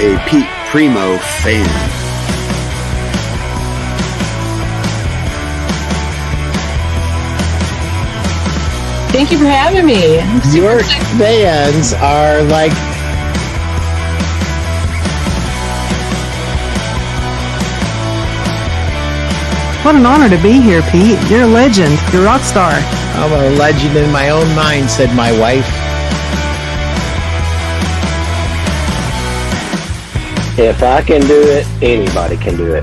a Pete Primeau fan. Thank you for having me. Your fans are like, what an honor to be here, Pete. You're a legend. You're a rock star. I'm a legend in my own mind, said my wife. If I can do it, anybody can do it.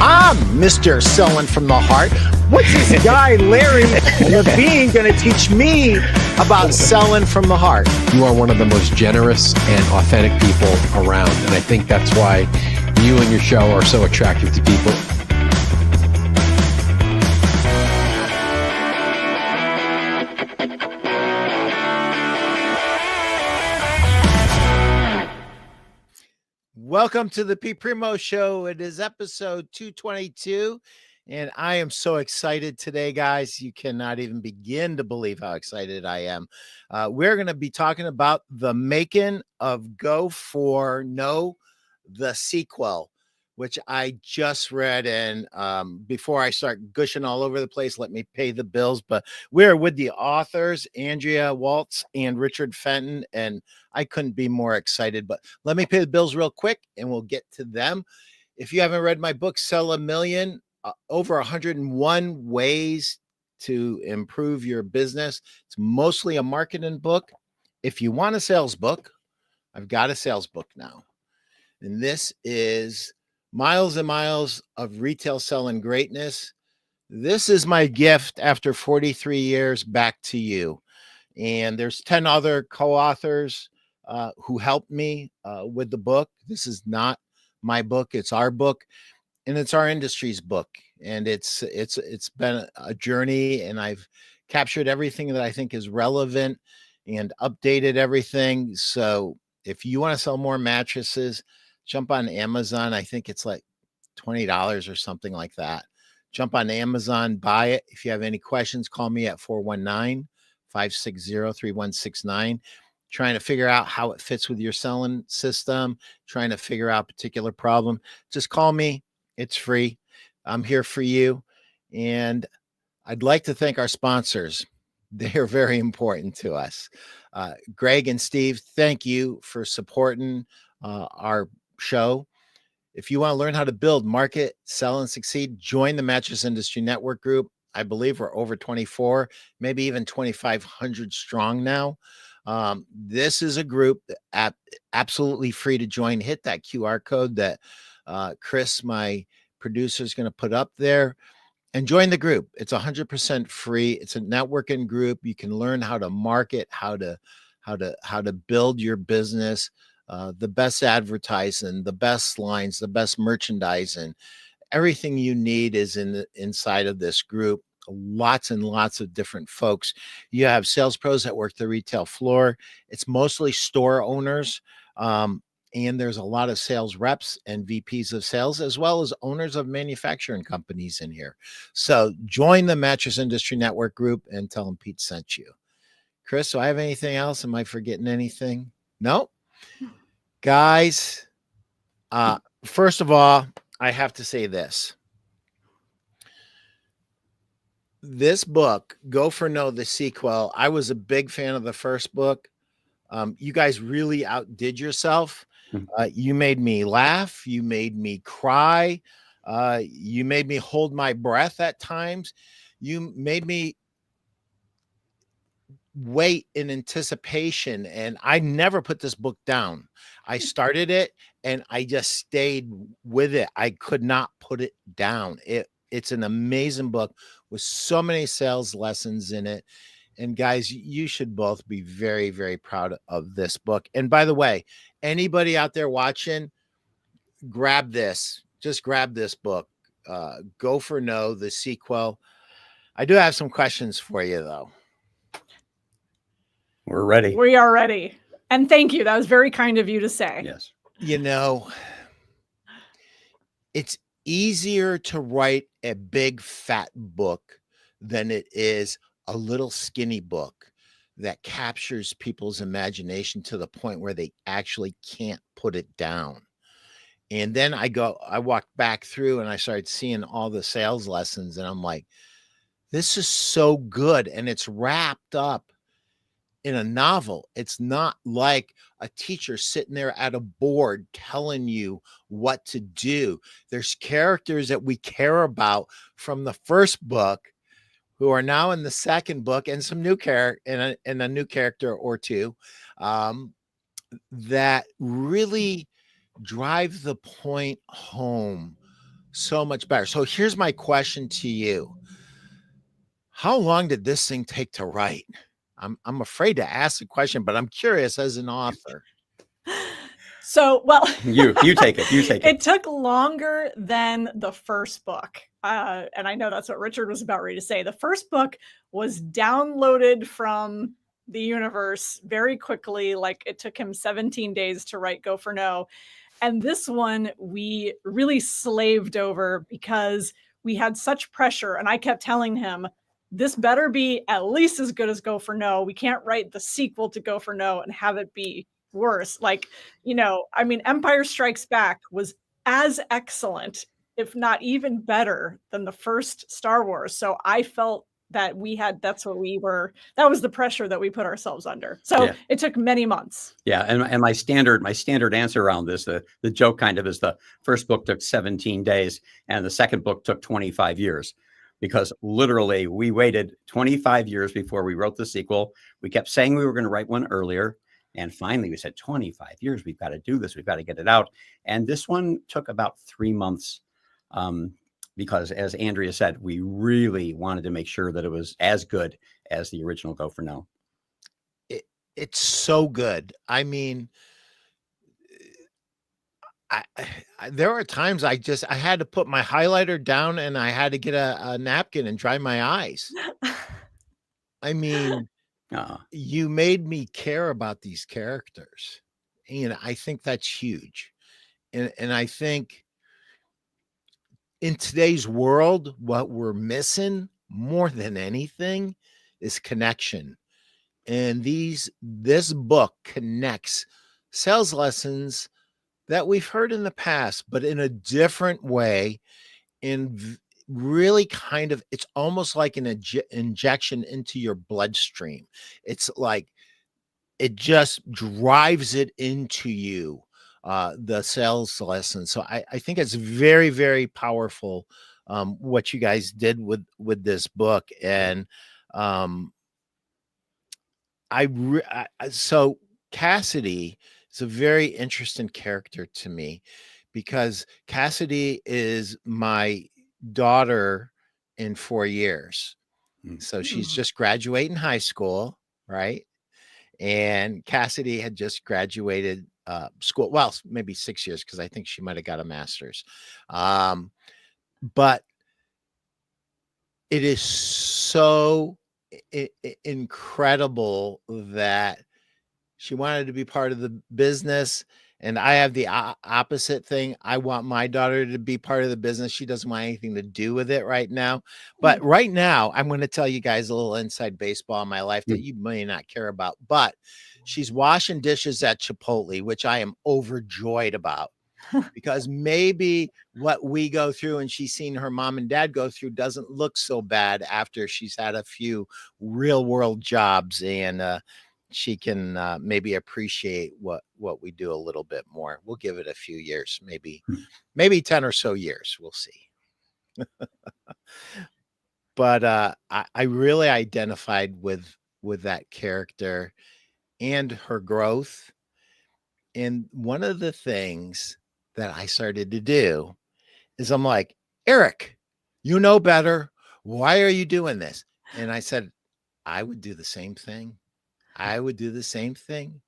I'm Mr. Selling from the Heart. What's this guy, Larry Levine, going to teach me about selling from the heart? You are one of the most generous and authentic people around. And I think that's why you and your show are so attractive to people. Welcome to the Pete Primeau Show. It is episode 222, and I am so excited today, guys. You cannot even begin to believe how excited I am. We're going to be talking about the making of Go for No, the sequel, which I just read. And before I start gushing all over the place, let me pay the bills. But we're with the authors, Andrea Waltz and Richard Fenton, and I couldn't be more excited. But let me pay the bills real quick, and we'll get to them. If you haven't read my book, Sell a Million, over 101 ways to improve your business. It's mostly a marketing book. If you want a sales book, I've got a sales book now. And this is Miles and Miles of Retail Selling Greatness. This is my gift after 43 years back to you. And there's 10 other co-authors who helped me with the book. This is not my book. It's our book, and it's our industry's book. And it's been a journey, and I've captured everything that I think is relevant and updated everything. So if you want to sell more mattresses, jump on Amazon. I think it's like $20 or something like that. Jump on Amazon, buy it. If you have any questions, call me at 419-560-3169. Trying to figure out how it fits with your selling system, trying to figure out a particular problem. Just call me. It's free. I'm here for you. And I'd like to thank our sponsors. They're very important to us. Greg and Steve, thank you for supporting our show. If you want to learn how to build, market, sell, and succeed, join the Mattress Industry Network group. I believe we're over 24, maybe even 2,500 strong now. This is a group that absolutely free to join. Hit that QR code that Chris, my producer, is going to put up there, and join the group. It's 100% free. It's a networking group. You can learn how to market, how to build your business, the best advertising, the best lines, the best merchandising. Everything you need is inside of this group. Lots and lots of different folks. You have sales pros that work the retail floor. It's mostly store owners. And there's a lot of sales reps and VPs of sales, as well as owners of manufacturing companies in here. So join the Mattress Industry Network group and tell them Pete sent you. Chris, do I have anything else? Am I forgetting anything? No? Guys, first of all, I have to say this. This book, Go for No, the sequel, I was a big fan of the first book. You guys really outdid yourself. You made me laugh. You made me cry. You made me hold my breath at times. You made me wait in anticipation. And I never put this book down. I started it and I just stayed with it. I could not put it down. It's an amazing book with so many sales lessons in it. And guys, you should both be very, very proud of this book. And by the way, anybody out there watching, grab this. Just grab this book. Go for No, the sequel. I do have some questions for you, though. We're ready. We are ready. And thank you. That was very kind of you to say. Yes. You know, it's easier to write a big fat book than it is a little skinny book that captures people's imagination to the point where they actually can't put it down. And then I walked back through and I started seeing all the sales lessons, and I'm like, this is so good. And it's wrapped up in a novel. It's not like a teacher sitting there at a board telling you what to do. There's characters that we care about from the first book who are now in the second book, and some new character and a new character or two that really drive the point home so much better. So here's my question to you. How long did this thing take to write? I'm afraid to ask the question, but I'm curious as an author. So, well, you take it. You take it. It took longer than the first book. And I know that's what Richard was about ready to say. The first book was downloaded from the universe very quickly. Like, it took him 17 days to write Go for No. And this one we really slaved over because we had such pressure. And I kept telling him, this better be at least as good as Go for No. We can't write the sequel to Go for No and have it be worse. Like, I mean, Empire Strikes Back was as excellent, if not even better, than the first Star Wars. So I felt that that was the pressure that we put ourselves under. So It took many months. Yeah. And my standard answer around this, the joke kind of is, the first book took 17 days and the second book took 25 years. Because literally we waited 25 years before we wrote the sequel. We kept saying we were going to write one earlier. And finally we said, 25 years, we've got to do this. We've got to get it out. And this one took about 3 months because, as Andrea said, we really wanted to make sure that it was as good as the original Go for No. It's so good. I mean, there are times I had to put my highlighter down and I had to get a napkin and dry my eyes. I mean, you made me care about these characters. And I think that's huge. And I think in today's world, what we're missing more than anything is connection. And this book connects sales lessons that we've heard in the past, but in a different way, in really kind of, it's almost like an injection into your bloodstream. It's like, it just drives it into you, the sales lesson. So I think it's very, very powerful, what you guys did with this book. And so Cassidy is a very interesting character to me, because Cassidy is my daughter in 4 years. So she's just graduating high school, right? And Cassidy had just graduated school. Well, maybe 6 years, because I think she might have got a master's. But it is so incredible that she wanted to be part of the business. And I have the opposite thing. I want my daughter to be part of the business. She doesn't want anything to do with it right now. But right now, I'm going to tell you guys a little inside baseball in my life that you may not care about. But she's washing dishes at Chipotle, which I am overjoyed about. Because maybe what we go through and she's seen her mom and dad go through doesn't look so bad after she's had a few real world jobs, and she can maybe appreciate what we do a little bit more. We'll give it a few years, maybe 10 or so years. We'll see. But I really identified with that character and her growth. And one of the things that I started to do is I'm like, Eric, you know better. Why are you doing this? And I said, I would do the same thing. I would do the same thing.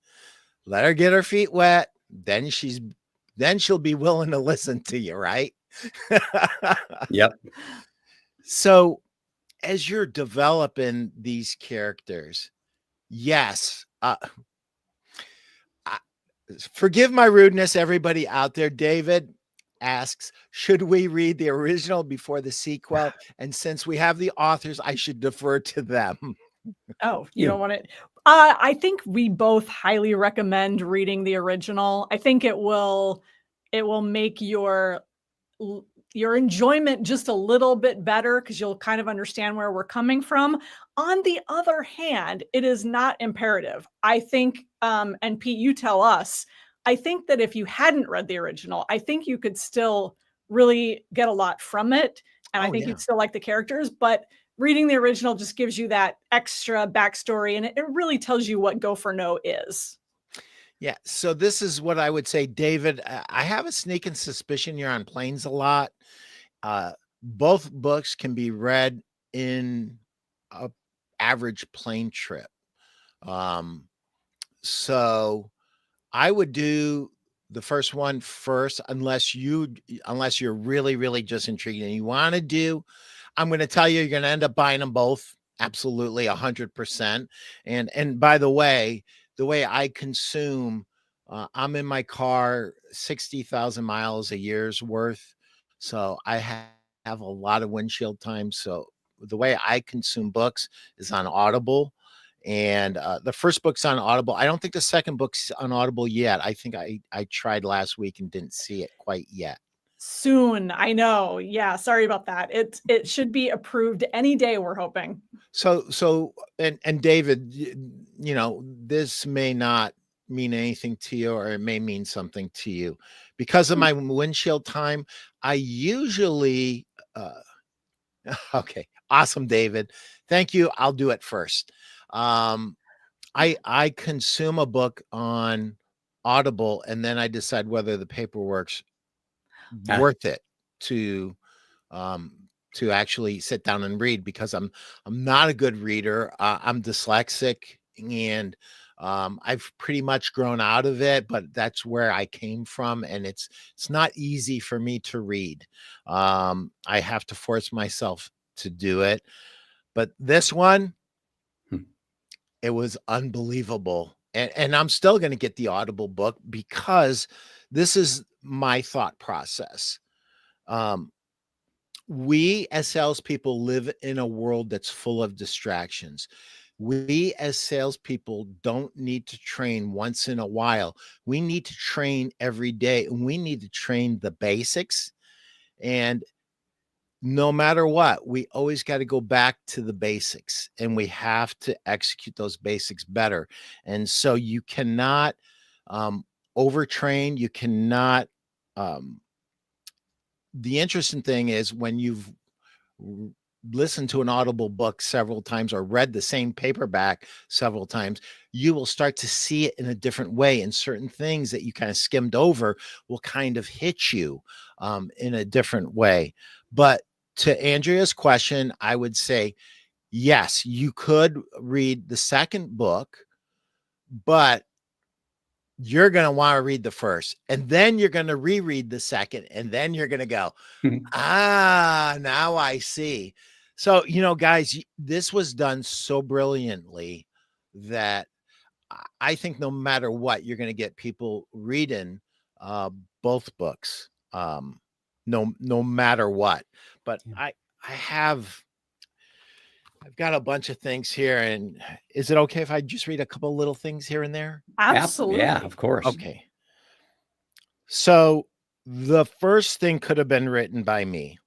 Let her get her feet wet. Then she'll be willing to listen to you, right? Yep. So as you're developing these characters, yes, forgive my rudeness, everybody out there. David asks, should we read the original before the sequel? And since we have the authors, I should defer to them. Oh, you don't want it. I think we both highly recommend reading the original. I think it will make your enjoyment just a little bit better because you'll kind of understand where we're coming from. On the other hand, it is not imperative. I think, and Pete, you tell us, I think that if you hadn't read the original, I think you could still really get a lot from it. And I Oh think yeah. you'd still like the characters, but reading the original just gives you that extra backstory and it really tells you what Go for No is. Yeah. So this is what I would say, David. I have a sneaking suspicion you're on planes a lot. Both books can be read in a average plane trip. Um, so I would do the first one first, unless you're really, really just intrigued and you want to do. I'm going to tell you, you're going to end up buying them both. Absolutely, 100%. And by the way I consume, I'm in my car 60,000 miles a year's worth, so I have a lot of windshield time. So the way I consume books is on Audible. And the first book's on Audible. I don't think the second book's on Audible yet. I think I tried last week and didn't see it quite yet. Soon, I know. Yeah, sorry about that. It should be approved any day, we're hoping. So and David, this may not mean anything to you, or it may mean something to you. Because of my windshield time, I usually okay, awesome, David. Thank you. I'll do it first. I consume a book on Audible, and then I decide whether the paperwork's worth it to actually sit down and read, because I'm not a good reader. I'm dyslexic, and I've pretty much grown out of it, but that's where I came from, and it's not easy for me to read. I have to force myself to do it. But this one, it was unbelievable. And I'm still going to get the Audible book, because this is my thought process. We as salespeople live in a world that's full of distractions. We as salespeople don't need to train once in a while. We need to train every day, and we need to train the basics. And no matter what, we always got to go back to the basics, and we have to execute those basics better. And so you cannot overtrain. You cannot. The interesting thing is, when you've listened to an Audible book several times or read the same paperback several times, you will start to see it in a different way. And certain things that you kind of skimmed over will kind of hit you in a different way. But to Andrea's question, I would say, yes, you could read the second book, but you're going to want to read the first, and then you're going to reread the second, and then you're going to go, now I see. So, guys, this was done so brilliantly that I think no matter what, you're going to get people reading both books, no matter what. But I've got a bunch of things here, and is it okay if I just read a couple little things here and there? Absolutely. Yeah, of course. Okay. So the first thing could have been written by me.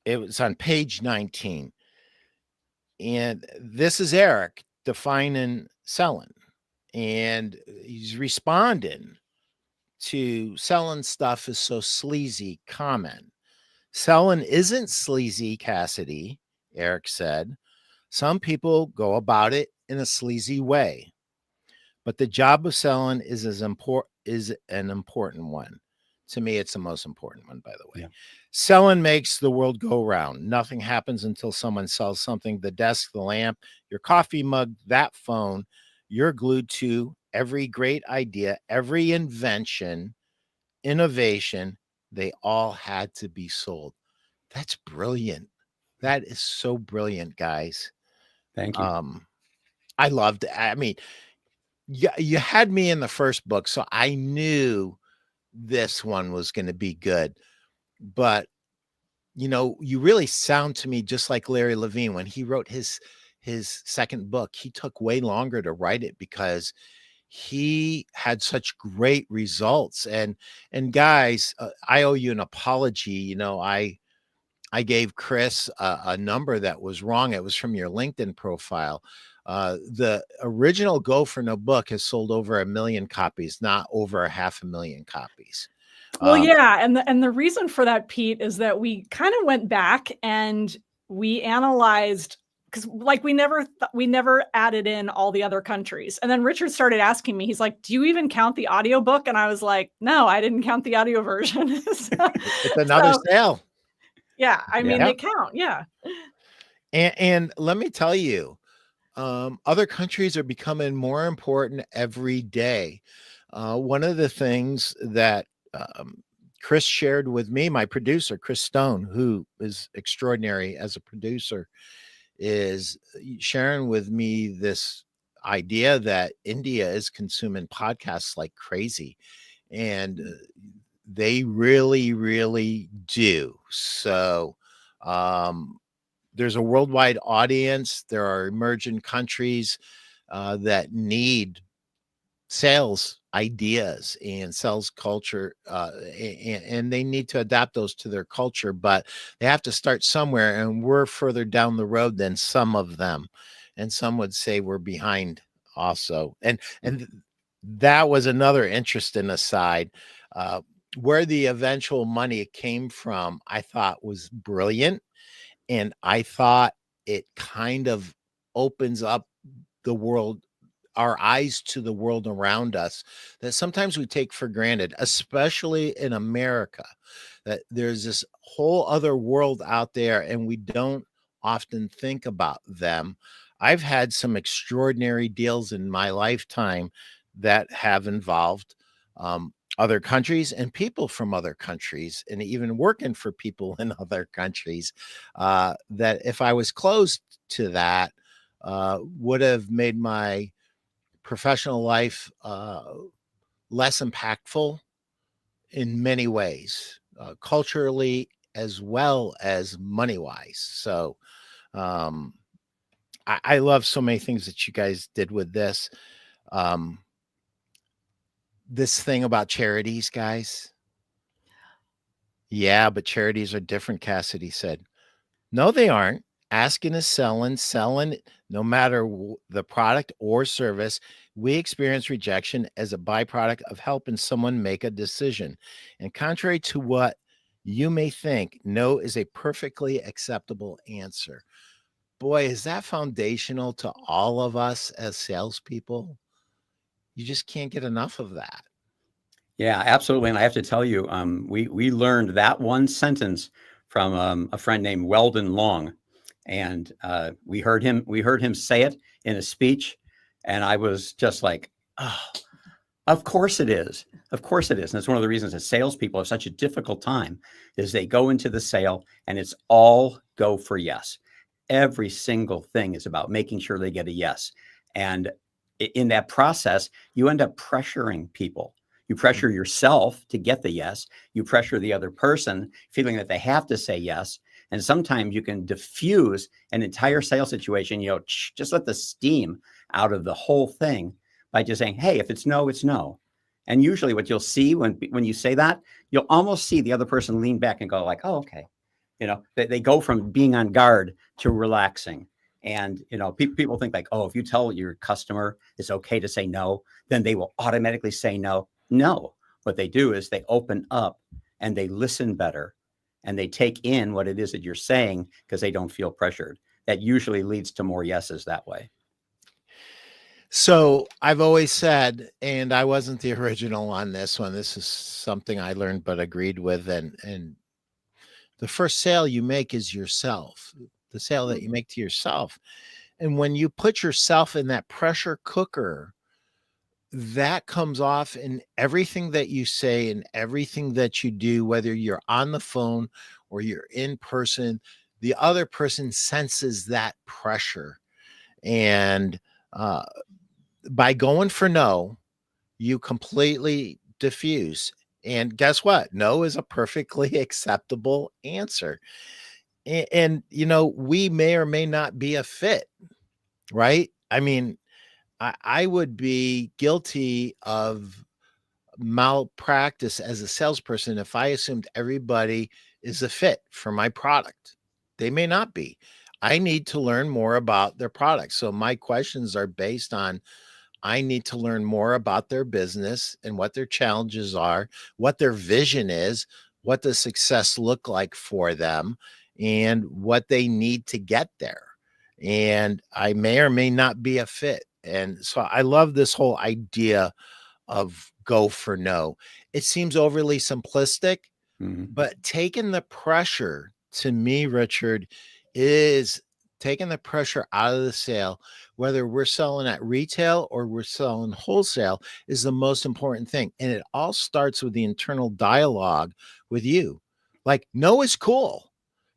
It was on page 19. And this is Eric defining selling. And he's responding to selling stuff is so sleazy comment. Selling isn't sleazy, Cassidy, Eric said. Some people go about it in a sleazy way. But the job of selling is an important one. To me, it's the most important one, by the way. Yeah. Selling makes the world go round. Nothing happens until someone sells something. The desk, the lamp, your coffee mug, that phone, you're glued to every great idea, every invention, innovation. They all had to be sold. That's brilliant. That is so brilliant, guys. Thank you. I loved it. I mean, you had me in the first book, so I knew this one was going to be good. But, you really sound to me just like Larry Levine when he wrote his his second book, he took way longer to write it because he had such great results. And guys, I owe you an apology. I gave Chris a number that was wrong. It was from your LinkedIn profile. The original Go for No book has sold over 1 million copies, not over 500,000 copies. Well, yeah, and the reason for that, Pete, is that we kind of went back and we analyzed, because like we never added in all the other countries. And then Richard started asking me, he's like, do you even count the audiobook? And I was like, no, I didn't count the audio version. It's another sale. Yeah, I mean, they count. Yeah. And let me tell you, other countries are becoming more important every day. One of the things that Chris shared with me, my producer, Chris Stone, who is extraordinary as a producer, is sharing with me this idea that India is consuming podcasts like crazy. And they really, really do. So there's a worldwide audience. There are emerging countries that need sales ideas and sales culture, and they need to adapt those to their culture, but they have to start somewhere, and we're further down the road than some of them, and some would say we're behind also. And that was another interesting aside. Where the eventual money came from, I thought was brilliant, and I thought it kind of opens up the world, our eyes to the world around us, that sometimes we take for granted, especially in America, that there's this whole other world out there and we don't often think about them. I've had some extraordinary deals in my lifetime that have involved other countries and people from other countries, and even working for people in other countries, that if I was closed to that, would have made my professional life less impactful in many ways, culturally as well as money wise. So I love so many things that you guys did with this. This thing about charities, guys. Yeah, but charities are different, Cassidy said. No, they aren't. Asking is selling, no matter the product or service. We experience rejection as a byproduct of helping someone make a decision. And contrary to what you may think, no is a perfectly acceptable answer. Boy, is that foundational to all of us as salespeople. You just can't get enough of that. Yeah, absolutely. And I have to tell you, we learned that one sentence from a friend named Weldon Long. And we heard him say it in a speech, and I was just like, oh, of course it is. Of course it is. And it's one of the reasons that salespeople have such a difficult time, is they go into the sale and it's all go for yes. Every single thing is about making sure they get a yes. And in that process, you end up pressuring people. You pressure yourself to get the yes. You pressure the other person, feeling that they have to say yes. And sometimes you can diffuse an entire sales situation, just let the steam out of the whole thing by just saying, hey, if it's no, it's no. And usually what you'll see when you say that, you'll almost see the other person lean back and go like, oh, okay. They go from being on guard to relaxing. And, people think like, oh, if you tell your customer it's okay to say no, then they will automatically say no. No, what they do is they open up and they listen better. And they take in what it is that you're saying because they don't feel pressured. That usually leads to more yeses that way. So I've always said, and I wasn't the original on this one, this is something I learned but agreed with, and the first sale you make is yourself, the sale that you make to yourself. And when you put yourself in that pressure cooker, that comes off in everything that you say and everything that you do, whether you're on the phone or you're in person. The other person senses that pressure. And by going for no, you completely diffuse. And guess what? No is a perfectly acceptable answer. And we may or may not be a fit. right? I mean, I would be guilty of malpractice as a salesperson if I assumed everybody is a fit for my product. They may not be. I need to learn more about their product. So my questions are based on I need to learn more about their business and what their challenges are, what their vision is, what does success look like for them, and what they need to get there. And I may or may not be a fit. And so I love this whole idea of go for no. It seems overly simplistic, Mhm. but taking the pressure to me, Richard, is taking the pressure out of the sale, whether we're selling at retail or we're selling wholesale, is the most important thing. And it all starts with the internal dialogue with you. Like, no is cool.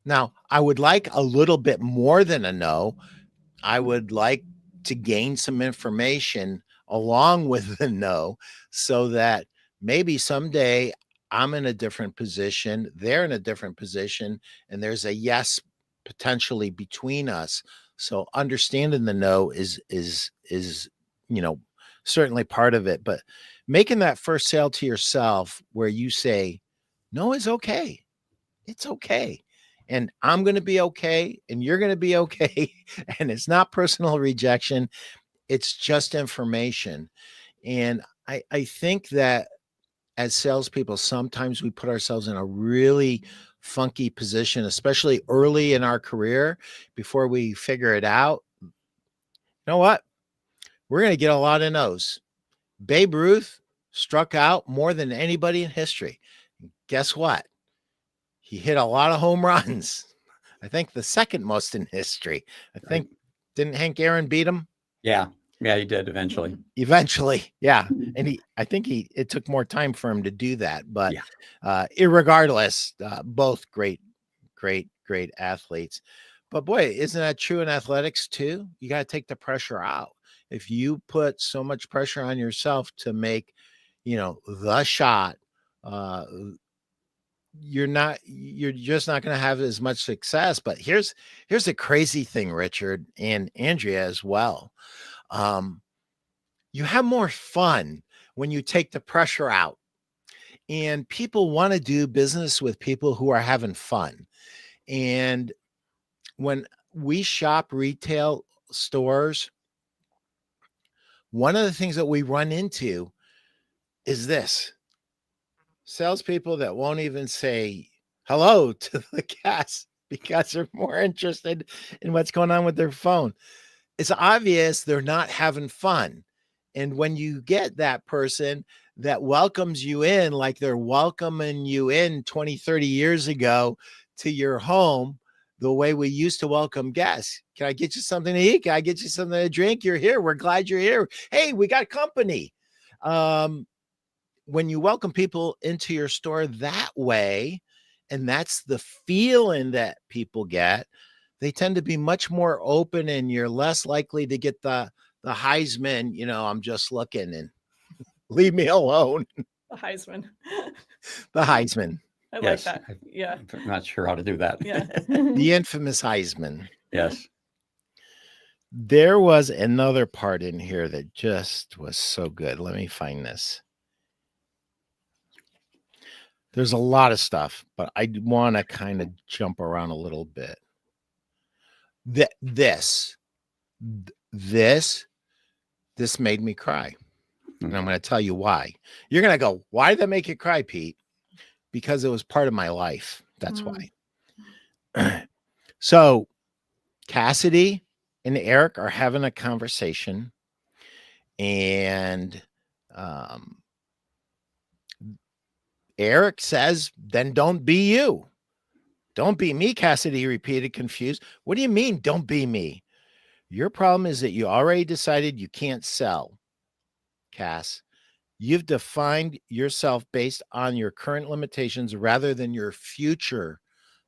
Now, I would like a little bit more than a no. I would like to gain some information along with the no so that maybe someday I'm in a different position, they're in a different position, and there's a yes potentially between us. So understanding the no is certainly part of it, but making that first sale to yourself where you say no is okay. It's okay. And I'm going to be okay. And you're going to be okay. And it's not personal rejection. It's just information. And I think that as salespeople, sometimes we put ourselves in a really funky position, especially early in our career before we figure it out. You know what? We're going to get a lot of no's. Babe Ruth struck out more than anybody in history. Guess what? He hit a lot of home runs. I think the second most in history. I think, didn't Hank Aaron beat him? Yeah. Yeah, he did eventually. Eventually, yeah. And it took more time for him to do that. But Yeah. Irregardless, both great athletes. But boy, isn't that true in athletics too? You got to take the pressure out. If you put so much pressure on yourself to make, the shot, you're just not going to have as much success. But here's the crazy thing, Richard and Andrea as well. You have more fun when you take the pressure out, and people want to do business with people who are having fun. And when we shop retail stores, one of the things that we run into is this: salespeople that won't even say hello to the guests because they're more interested in what's going on with their phone. It's obvious they're not having fun. And when you get that person that welcomes you in like they're welcoming you in 20, 30 years ago to your home, the way we used to welcome guests. Can I get you something to eat? Can I get you something to drink? You're here. We're glad you're here. Hey, we got company. When you welcome people into your store that way, and that's the feeling that people get, they tend to be much more open, and you're less likely to get the Heisman, I'm just looking and leave me alone. The Heisman. The Heisman. I Yes. like that. Yeah. I'm not sure how to do that. Yeah. The infamous Heisman. Yes. There was another part in here that just was so good. Let me find this. There's a lot of stuff, but I want to kind of jump around a little bit. This made me cry. And I'm going to tell you why. You're going to go, why did that make you cry, Pete? Because it was part of my life. That's why. So Cassidy and Eric are having a conversation, and Eric says, then don't be you. Don't be me, Cassidy repeated, confused. What do you mean, don't be me? Your problem is that you already decided you can't sell, Cass. You've defined yourself based on your current limitations rather than your future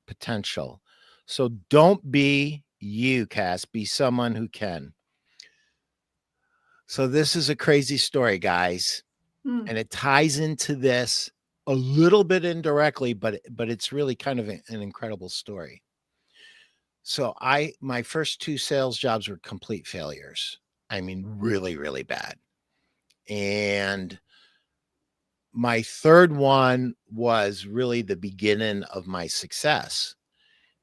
potential. So don't be you, Cass. Be someone who can. So this is a crazy story, guys. And it ties into this a little bit indirectly, but it's really kind of an incredible story. So my first 2 sales jobs were complete failures. I mean, really, really bad. And my third one was really the beginning of my success.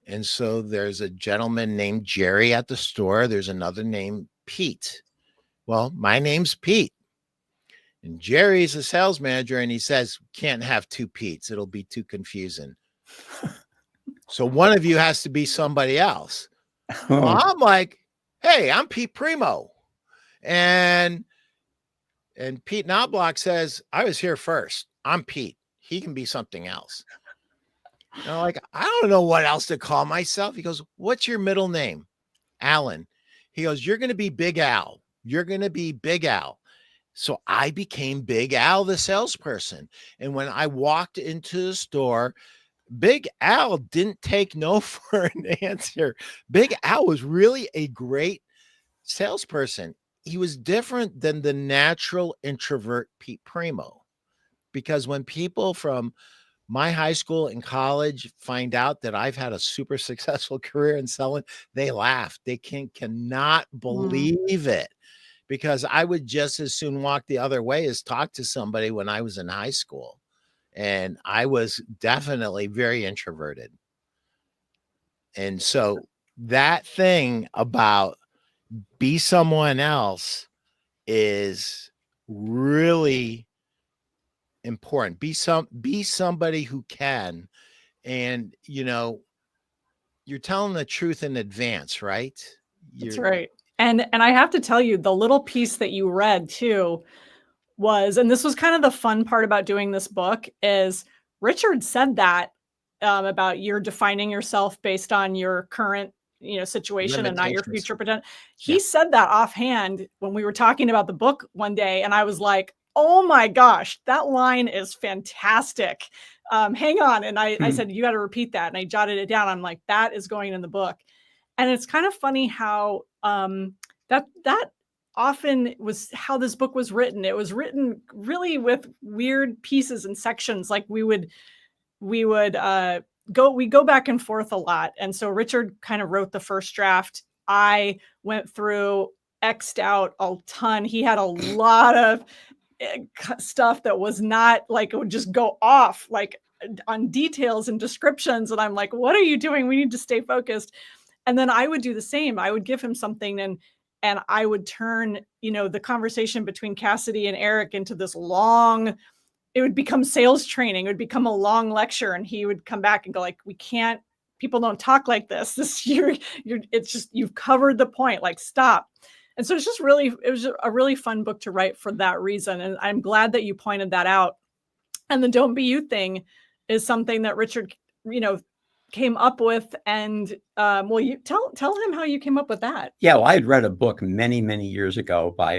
And so there's a gentleman named Jerry at the store. There's another named Pete. Well, my name's Pete. And Jerry's a sales manager, and he says, can't have 2 Petes. It'll be too confusing. So one of you has to be somebody else. Well, I'm like, hey, I'm Pete Primeau. And Pete Knobloch says, I was here first. I'm Pete. He can be something else. And I'm like, I don't know what else to call myself. He goes, what's your middle name? Alan. He goes, you're going to be Big Al. You're going to be Big Al. So I became Big Al, the salesperson. And when I walked into the store, Big Al didn't take no for an answer. Big Al was really a great salesperson. He was different than the natural introvert Pete Primeau, because when people from my high school and college find out that I've had a super successful career in selling, they laugh. They cannot believe it, because I would just as soon walk the other way as talk to somebody when I was in high school. And I was definitely very introverted. And so that thing about be someone else is really important. Be somebody who can. And, you know, you're telling the truth in advance, right? That's right. And I have to tell you, the little piece that you read too was, and this was kind of the fun part about doing this book, is Richard said that about you're defining yourself based on your current, situation and not your future potential. He said that offhand when we were talking about the book one day, and I was like, oh my gosh, that line is fantastic. Hang on. And I said, you got to repeat that. And I jotted it down. I'm like, that is going in the book. And it's kind of funny how that often was how this book was written. It was written really with weird pieces and sections. Like we go back and forth a lot. And so Richard kind of wrote the first draft. I went through, X'd out a ton. He had a lot of stuff that was not like, it would just go off like on details and descriptions. And I'm like, what are you doing? We need to stay focused. And then I would do the same. I would give him something and I would turn, the conversation between Cassidy and Eric into this long, it would become sales training. It would become a long lecture. And he would come back and go like, people don't talk like this. It's just, you've covered the point, like stop. And so it was a really fun book to write for that reason. And I'm glad that you pointed that out. And the Don't Be You thing is something that Richard, came up with. And you tell him how you came up with that. Yeah, well, I had read a book many, many years ago by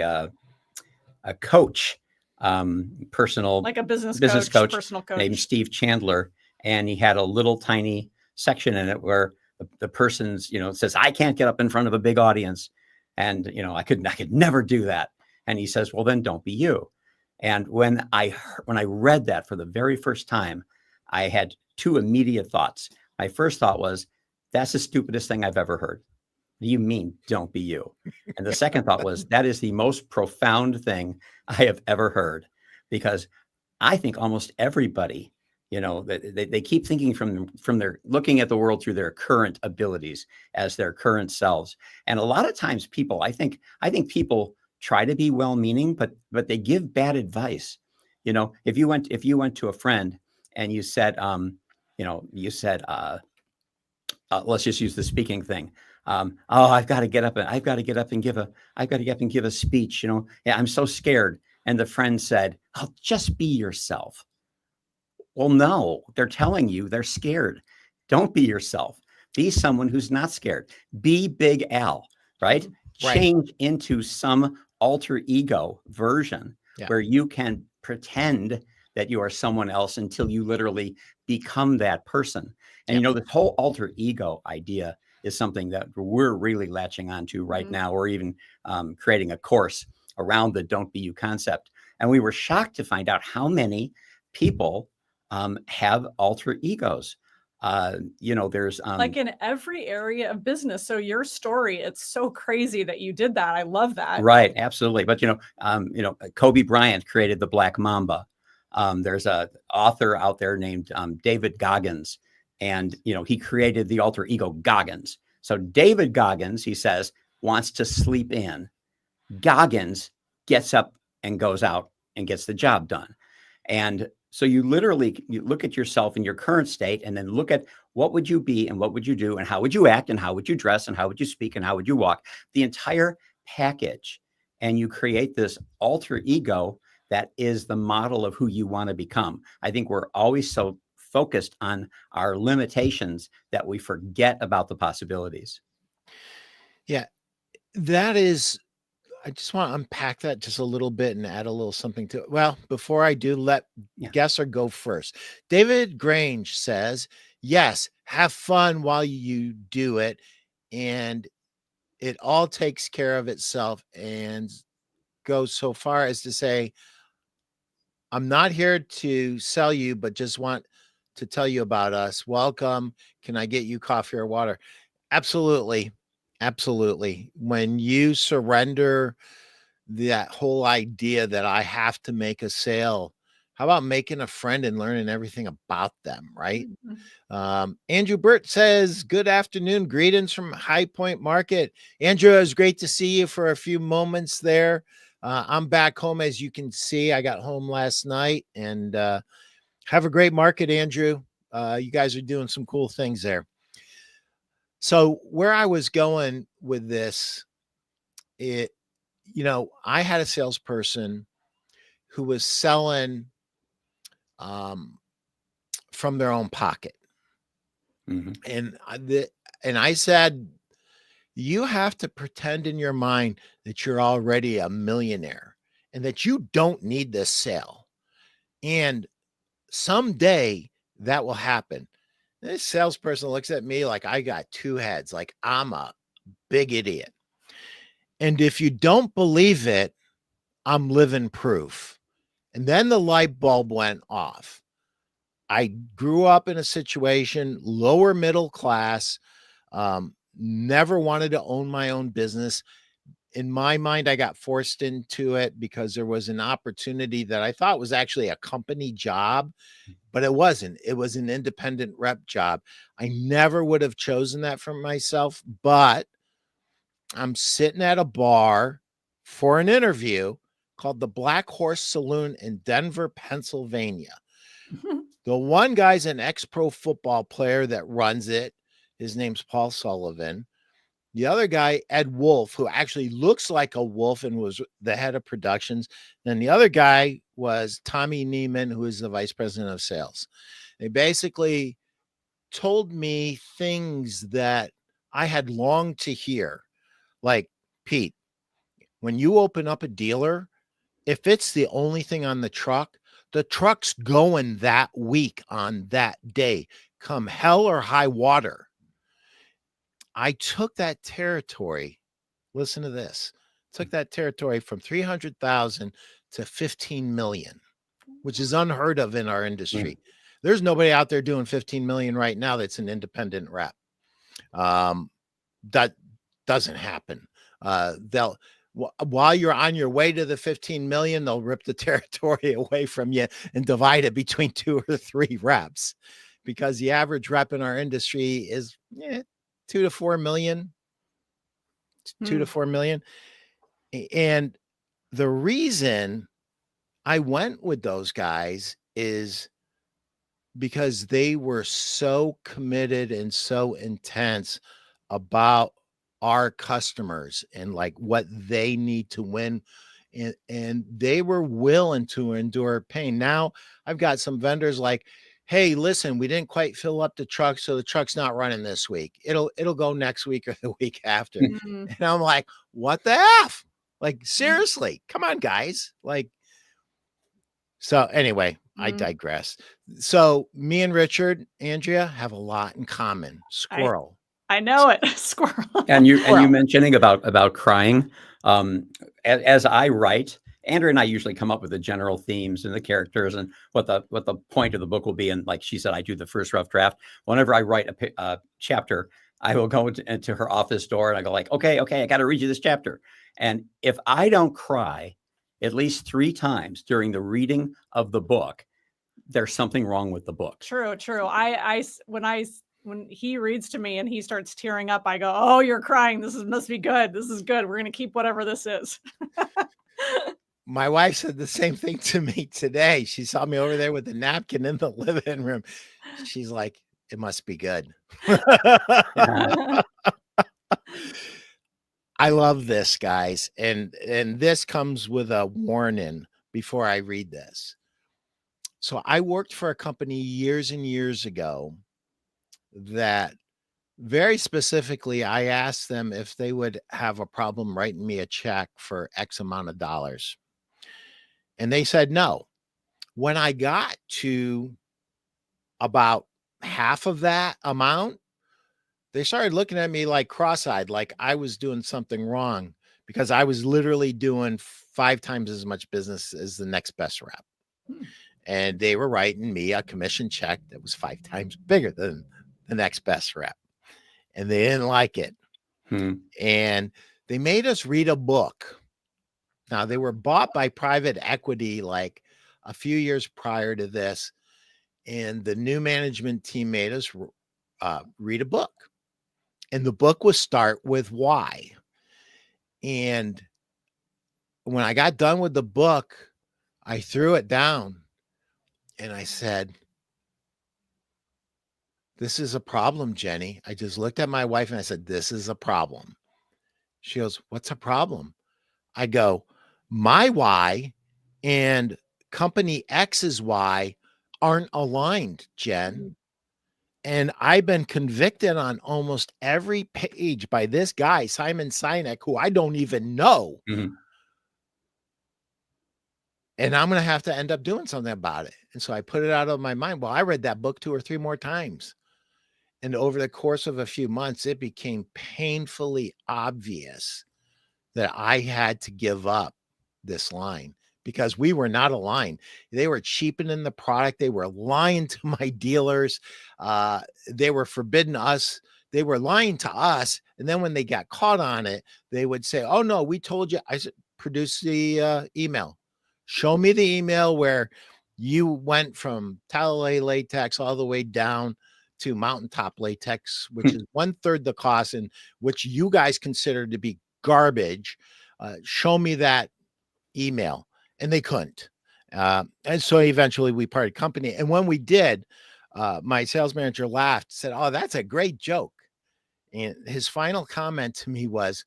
a coach, like a business coach, personal coach named Steve Chandler. And he had a little tiny section in it where the person's, says, I can't get up in front of a big audience. And, I could never do that. And he says, well, then don't be you. And when I read that for the very first time, I had 2 immediate thoughts. My first thought was, that's the stupidest thing I've ever heard. What do you mean, don't be you? And the second thought was, that is the most profound thing I have ever heard, because I think almost everybody, they keep thinking from their looking at the world through their current abilities as their current selves. And a lot of times people, I think people try to be well-meaning, but they give bad advice. If you went to a friend and you said, let's just use the speaking thing. I've got to get up and give a speech. I'm so scared. And the friend said, oh, just be yourself. Well, no, they're telling you they're scared. Don't be yourself. Be someone who's not scared. Be Big Al, right? Change into some alter ego version where you can pretend that you are someone else until you literally become that person. And, this whole alter ego idea is something that we're really latching onto right now, or even creating a course around the Don't Be You concept. And we were shocked to find out how many people have alter egos. There's like in every area of business. So your story, it's so crazy that you did that. I love that. Right, absolutely. But Kobe Bryant created the Black Mamba. There's a author out there named David Goggins, and he created the alter ego Goggins. So David Goggins, he says, wants to sleep in. Goggins gets up and goes out and gets the job done. And so you look at yourself in your current state, and then look at what would you be and what would you do and how would you act and how would you dress and how would you speak and how would you walk, the entire package. And you create this alter ego that is the model of who you want to become. I think we're always so focused on our limitations that we forget about the possibilities. Yeah, that is, I just want to unpack that just a little bit and add a little something to it. Well, before I do, let Guesser go first. David Grange says, yes, have fun while you do it, and it all takes care of itself, and goes so far as to say, I'm not here to sell you, but just want to tell you about us. Welcome. Can I get you coffee or water? Absolutely. Absolutely. When you surrender that whole idea that I have to make a sale, how about making a friend and learning everything about them, right? Mm-hmm. Andrew Burt says, good afternoon. Greetings from High Point Market. Andrew, it was great to see you for a few moments there. I'm back home, as you can see. I got home last night, and have a great market, Andrew. You guys are doing some cool things there. So where I was going with this, I had a salesperson who was selling from their own pocket. Mm-hmm. And I said, you have to pretend in your mind that you're already a millionaire and that you don't need this sale. And someday that will happen. This salesperson looks at me like I got two heads, like I'm a big idiot. And if you don't believe it, I'm living proof. And then the light bulb went off. I grew up in a situation, lower middle class, never wanted to own my own business. In my mind, I got forced into it because there was an opportunity that I thought was actually a company job, but it wasn't. It was an independent rep job. I never would have chosen that for myself, but I'm sitting at a bar for an interview called the Black Horse Saloon in Denver, Pennsylvania. The one guy's an ex-pro football player that runs it. His name's Paul Sullivan. The other guy, Ed Wolf, who actually looks like a wolf and was the head of productions. Then the other guy was Tommy Neiman, who is the vice president of sales. They basically told me things that I had longed to hear. Like, Pete, when you open up a dealer, if it's the only thing on the truck's going that week on that day, come hell or high water. I took that territory. Listen to this. Took that territory from 300,000 to 15 million, which is unheard of in our industry. There's nobody out there doing 15 million right now that's an independent rep. That doesn't happen. While you're on your way to the 15 million, they'll rip the territory away from you and divide it between 2 or 3 reps, because the average rep in our industry is 2 to 4 million, 2 to 4 million. And the reason I went with those guys is because they were so committed and so intense about our customers and like what they need to win. And they were willing to endure pain. Now I've got some vendors like, hey, listen, we didn't quite fill up the truck, so the truck's not running this week. It'll go next week or the week after. Mm-hmm. And I'm like, what the F? Like, seriously, come on, guys. Like, so anyway, I digress. So me and Richard, Andrea, have a lot in common. Squirrel. I know it. Squirrel. And you mentioning about crying. As I write, Andrea and I usually come up with the general themes and the characters and what the point of the book will be. And like she said, I do the first rough draft. Whenever I write a chapter, I will go into her office door and I go like, okay, I got to read you this chapter. And if I don't cry at least 3 times during the reading of the book, there's something wrong with the book. True. When he reads to me and he starts tearing up, I go, "Oh, you're crying. Must be good. This is good. We're going to keep whatever this is." My wife said the same thing to me today. She saw me over there with the napkin in the living room. She's like, "It must be good." I love this, guys. And this comes with a warning before I read this. So I worked for a company years and years ago that very specifically, I asked them if they would have a problem writing me a check for X amount of dollars. And they said no. When I got to about half of that amount, they started looking at me like cross-eyed, like I was doing something wrong because I was literally doing 5 times as much business as the next best rep. And they were writing me a commission check that was 5 times bigger than the next best rep. And they didn't like it. And they made us read a book. Now, they were bought by private equity like a few years prior to this. And the new management team made us read a book. And the book was Start With Why. And when I got done with the book, I threw it down and I said, "This is a problem, Jenny." I just looked at my wife and I said, "This is a problem." She goes, "What's a problem?" I go, "My why and company X's why aren't aligned, Jen. And I've been convicted on almost every page by this guy, Simon Sinek, who I don't even know. And I'm going to have to end up doing something about it." And so I put it out of my mind. Well, I read that book 2 or 3 more times. And over the course of a few months, it became painfully obvious that I had to give up this line because we were not aligned. They were cheapening the product. They were lying to my dealers. They were forbidding us. They were lying to us. And then when they got caught on it, they would say, "Oh, no, we told you." I said, "Produce the email. Show me the email where you went from Talalay latex all the way down to mountaintop latex, which is 1/3 the cost and which you guys consider to be garbage. Show me that email." And they couldn't. And so eventually we parted company. And when we did, my sales manager laughed, said, "Oh, that's a great joke." And his final comment to me was,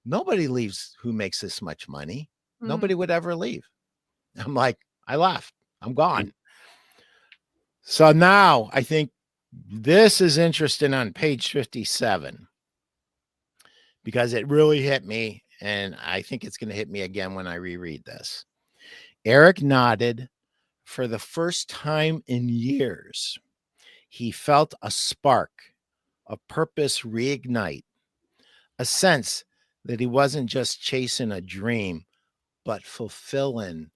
"Nobody leaves who makes this much money. Nobody would ever leave." I'm like, I left. I'm gone. So now I think this is interesting on page 57 because it really hit me. And I think it's going to hit me again when I reread this. Eric nodded. For the first time in years, he felt a spark of purpose reignite, a sense that he wasn't just chasing a dream, but fulfilling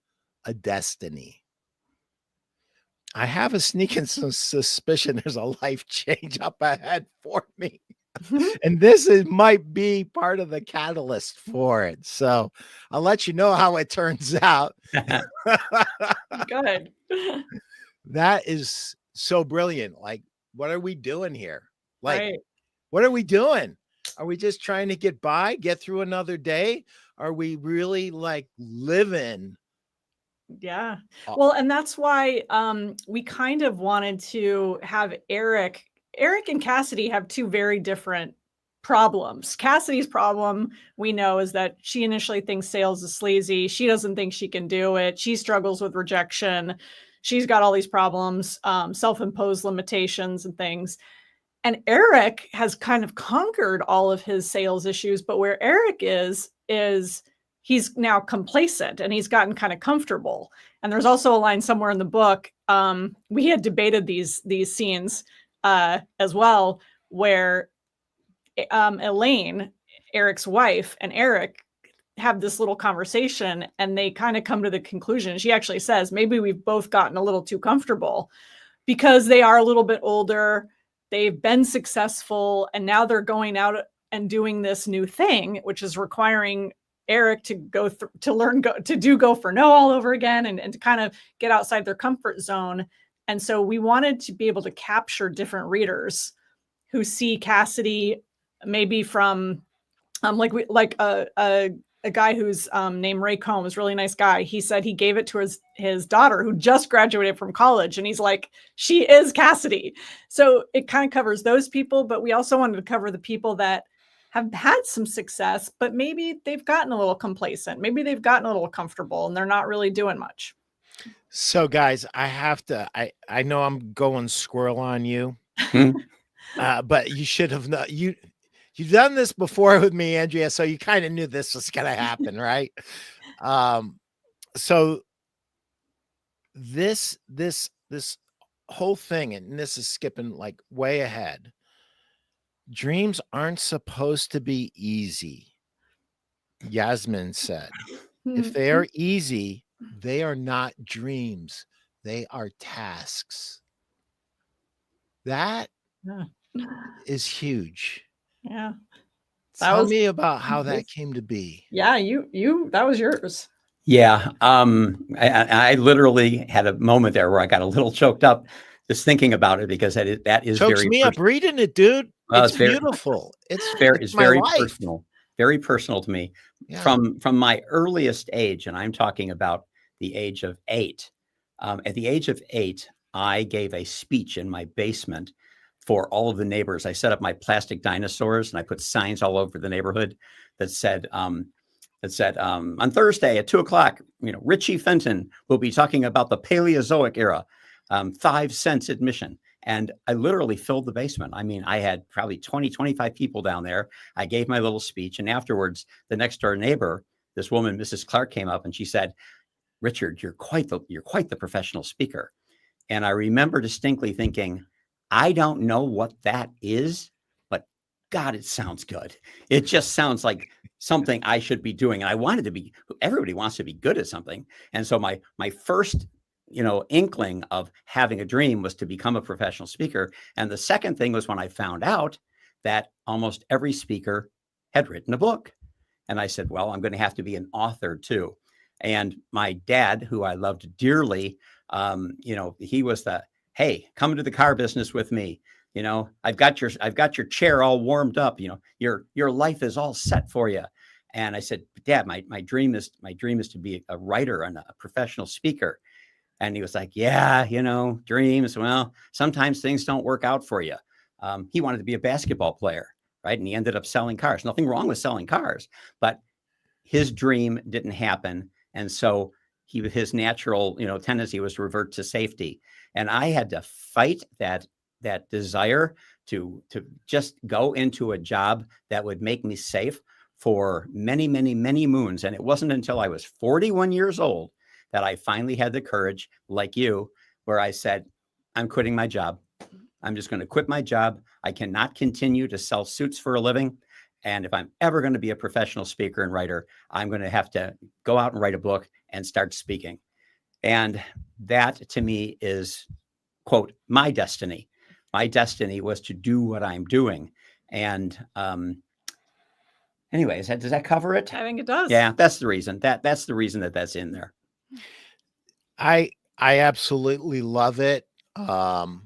a destiny. I have a sneaking suspicion there's a life change up ahead for me. And this might be part of the catalyst for it. So I'll let you know how it turns out. Good. That is so brilliant. Like, what are we doing here? Like, Right. What are we doing? Are we just trying to get by, get through another day? Are we really like living? Yeah. Well, and that's why we kind of wanted to have Eric and Cassidy have 2 very different problems. Cassidy's problem, we know, is that she initially thinks sales is sleazy. She doesn't think she can do it. She struggles with rejection. She's got all these problems, self-imposed limitations and things. And Eric has kind of conquered all of his sales issues, but where Eric is he's now complacent and he's gotten kind of comfortable. And there's also a line somewhere in the book. We had debated these scenes as well, where Elaine, Eric's wife, and Eric have this little conversation, and they kind of come to the conclusion. She actually says, maybe we've both gotten a little too comfortable because they are a little bit older. They've been successful, and now they're going out and doing this new thing, which is requiring Eric to go for no all over again, and to kind of get outside their comfort zone. And so we wanted to be able to capture different readers who see Cassidy maybe from a guy who's named Ray Combs, really nice guy. He said he gave it to his daughter who just graduated from college. And he's like, she is Cassidy. So it kind of covers those people, but we also wanted to cover the people that have had some success, but maybe they've gotten a little complacent. Maybe they've gotten a little comfortable and they're not really doing much. So guys, I know I'm going squirrel on you, but you should have known you've done this before with me, Andrea. So you kind of knew this was going to happen, right? So this whole thing, and this is skipping like way ahead. Dreams aren't supposed to be easy. Yasmin said, if they are easy, they are not dreams. They are tasks. That is huge. Yeah. Tell me about how that came to be. Yeah, that was yours. Yeah. I literally had a moment there where I got a little choked up just thinking about it, because that is Chokes very me up reading it, dude. It's very beautiful. It's very life. very personal to me. Yeah. From my earliest age, and I'm talking about the age of 8. At the age of 8, I gave a speech in my basement for all of the neighbors. I set up my plastic dinosaurs, and I put signs all over the neighborhood that said, on Thursday at 2:00, Richie Fenton will be talking about the Paleozoic era, 5 cents admission. And I literally filled the basement. I mean, I had probably 20, 25 people down there. I gave my little speech, and afterwards, the next door neighbor, this woman, Mrs. Clark, came up and she said, "Richard, you're quite the professional speaker." And I remember distinctly thinking, I don't know what that is, but God, it sounds good. It just sounds like something I should be doing. And I wanted to be, everybody wants to be good at something. And so my first, inkling of having a dream was to become a professional speaker. And the second thing was when I found out that almost every speaker had written a book. And I said, well, I'm going to have to be an author too. And my dad, who I loved dearly, he was hey, come into the car business with me. I've got your chair all warmed up. Your life is all set for you. And I said, Dad, my dream is to be a writer and a professional speaker. And he was like, yeah, dreams. Well, sometimes things don't work out for you. He wanted to be a basketball player, right? And he ended up selling cars. Nothing wrong with selling cars, but his dream didn't happen. And so his natural, tendency was to revert to safety. And I had to fight that desire to just go into a job that would make me safe for many, many, many moons. And it wasn't until I was 41 years old that I finally had the courage, like you, where I said, I'm quitting my job. I'm just going to quit my job. I cannot continue to sell suits for a living. And if I'm ever going to be a professional speaker and writer, I'm going to have to go out and write a book and start speaking. And that to me is, quote, my destiny. My destiny was to do what I'm doing. And anyways, does that cover it? I think it does. Yeah, that's the reason. That's the reason that's in there. I absolutely love it. And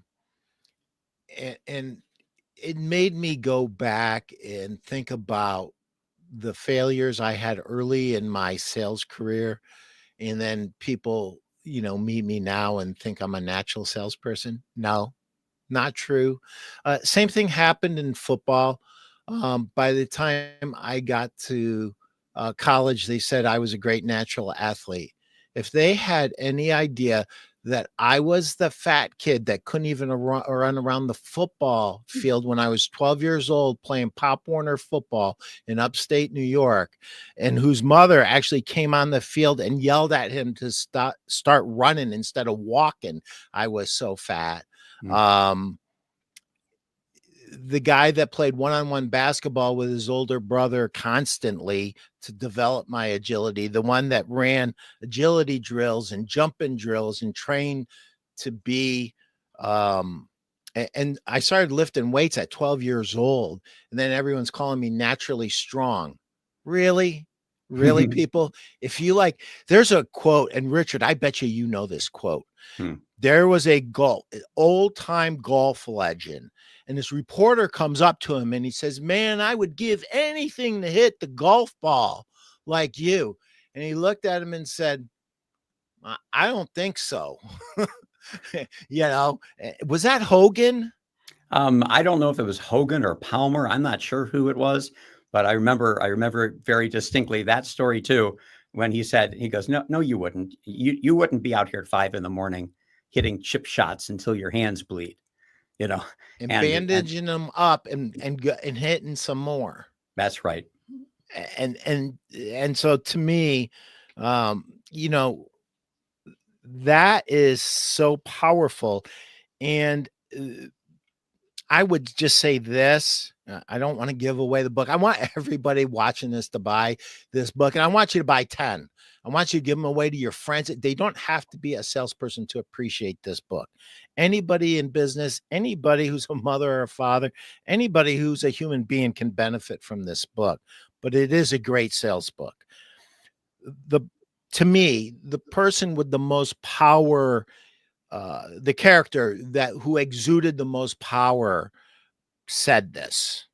it made me go back and think about the failures I had early in my sales career. And then people, meet me now and think I'm a natural salesperson. No, not true. Same thing happened in football. By the time I got to college, they said I was a great natural athlete. If they had any idea that I was the fat kid that couldn't even run around the football field when I was 12 years old playing Pop Warner football in upstate New York, and whose mother actually came on the field and yelled at him to start running instead of walking, I was so fat. The guy that played one-on-one basketball with his older brother constantly to develop my agility, the one that ran agility drills and jumping drills and trained to be, and I started lifting weights at 12 years old, and then everyone's calling me naturally strong. Really? Really, people? If you like, there's a quote, and Richard, I bet you know this quote. There was an old-time golf legend, and this reporter comes up to him and he says, "Man, I would give anything to hit the golf ball like you." And he looked at him and said, "I don't think so." Was that Hogan? I don't know if it was Hogan or Palmer. I'm not sure who it was, but I remember very distinctly that story too, when he goes, no, you wouldn't. You wouldn't be out here at 5 a.m. hitting chip shots until your hands bleed, and bandaging them up and hitting some more. That's right. And so to me, that is so powerful. And I would just say this. I don't want to give away the book. I want everybody watching this to buy this book. And I want you to buy 10. I want you to give them away to your friends. They don't have to be a salesperson to appreciate this book. Anybody in business, anybody who's a mother or a father, anybody who's a human being can benefit from this book. But it is a great sales book. To me, the person with the most power, the character who exuded the most power said this.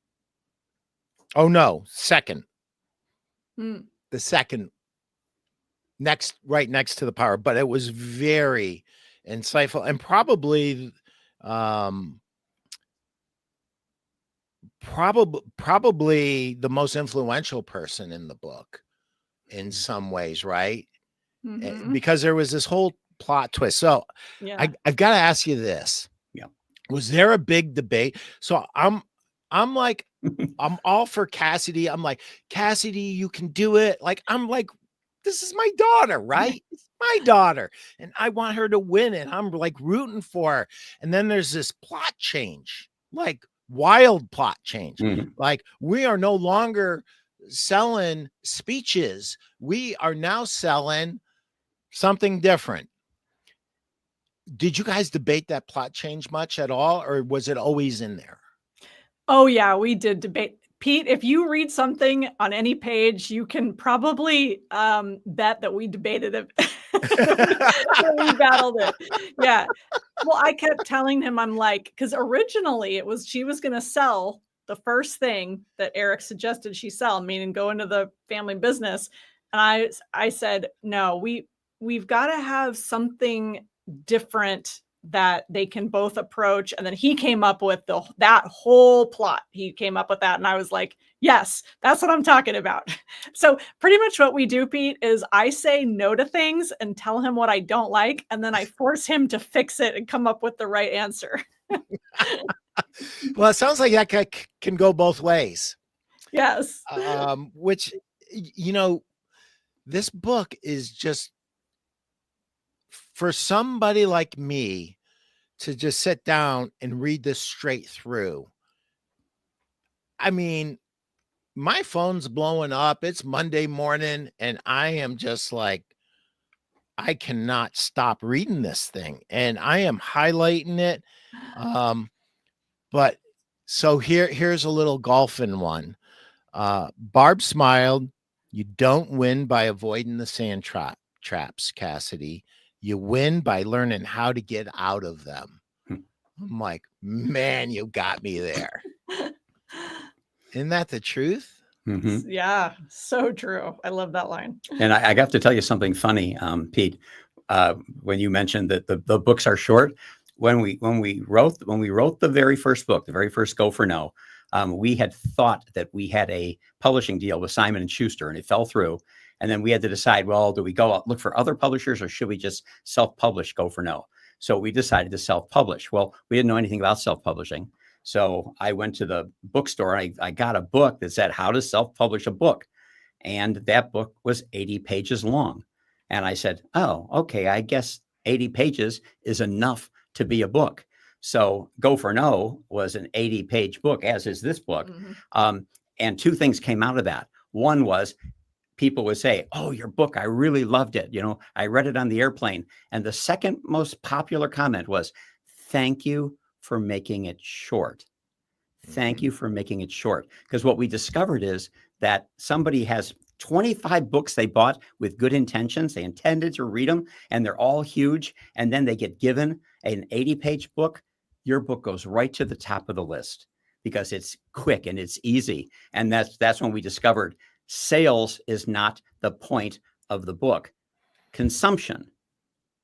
Oh no, second. The second right next to the power, but it was very insightful and probably the most influential person in the book in some ways, right? Because there was this whole plot twist. So I've got to ask you this. Yeah. Was there a big debate? So I'm like, I'm all for Cassidy. I'm like, Cassidy, you can do it. Like, I'm like, this is my daughter, right? It's my daughter. And I want her to win it. I'm like rooting for her. And then there's this plot change, like wild plot change. Like, we are no longer selling speeches. We are now selling something different. Did you guys debate that plot change much at all, or was it always in there? Oh yeah, we did debate. Pete, if you read something on any page, you can probably bet that we debated it. We battled it. Yeah. Well, I kept telling him, I'm like, because originally she was going to sell the first thing that Eric suggested she sell, meaning go into the family business. And I said, no, we've got to have something different that they can both approach. And then he came up with that whole plot. He came up with that. And I was like, yes, that's what I'm talking about. So pretty much what we do, Pete, is I say no to things and tell him what I don't like. And then I force him to fix it and come up with the right answer. Well, it sounds like that can go both ways. Yes. Which, this book is just, for somebody like me to just sit down and read this straight through. I mean, my phone's blowing up. It's Monday morning and I am just like, I cannot stop reading this thing and I am highlighting it. But so here's a little golfing one. Barb smiled. You don't win by avoiding the sand traps, Cassidy. You win by learning how to get out of them. I'm like, man, you got me there. Isn't that the truth? Yeah, so true. I love that line. And I have to tell you something funny, Pete. When you mentioned that the books are short, when we wrote the very first book, the very first Go for No, we had thought that we had a publishing deal with Simon & Schuster, and it fell through. And then we had to decide, well, do we go out look for other publishers or should we just self-publish Go for No? So we decided to self-publish. Well, we didn't know anything about self-publishing. So I went to the bookstore. I got a book that said how to self-publish a book. And that book was 80 pages long. And I said, oh, okay, I guess 80 pages is enough to be a book. So Go for No was an 80-page book, as is this book. And two things came out of that. One was people would say, "Oh, your book, I really loved it. You know, I read it on the airplane." And the second most popular comment was, "Thank you for making it short. Thank you for making it short." Because what we discovered is that somebody has 25 books they bought with good intentions. They intended to read them, and they're all huge. And then they get given an 80-page book. Your book goes right to the top of the list because it's quick and it's easy. And that's when we discovered sales is not the point of the book. Consumption